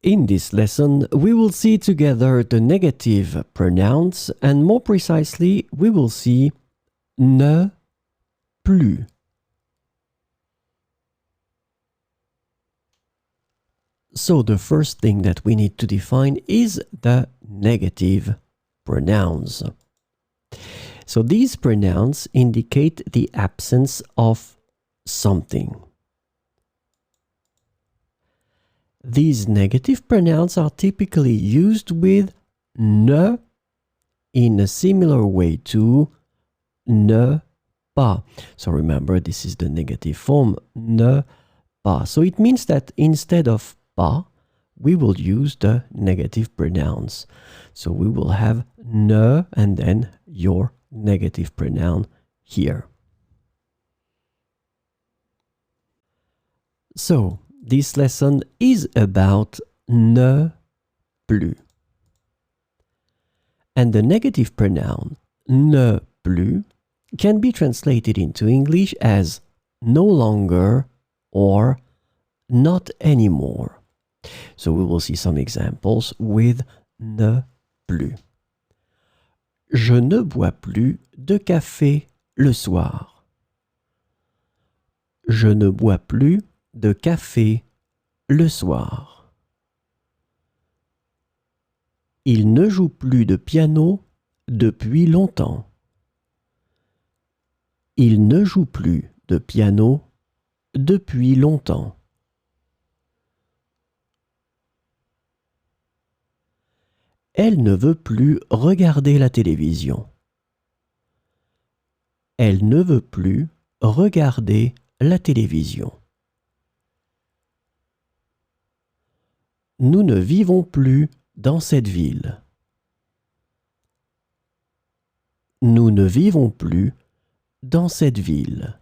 In this lesson, we will see together the negative pronouns, and more precisely, we will see ne plus. So the first thing that we need to define is the negative pronouns. So these pronouns indicate the absence of something. These negative pronouns are typically used with ne in a similar way to ne pas. So remember, this is the negative form, ne pas. So it means that instead of pas, we will use the negative pronouns. So we will have ne and then your negative pronoun here. So this lesson is about ne plus. And the negative pronoun ne plus can be translated into English as no longer or not anymore. So we will see some examples with ne plus. Je ne bois plus de café le soir. Je ne bois plus de café le soir. Il ne joue plus de piano depuis longtemps. Il ne joue plus de piano depuis longtemps. Elle ne veut plus regarder la télévision. Elle ne veut plus regarder la télévision. Nous ne vivons plus dans cette ville. Nous ne vivons plus dans cette ville.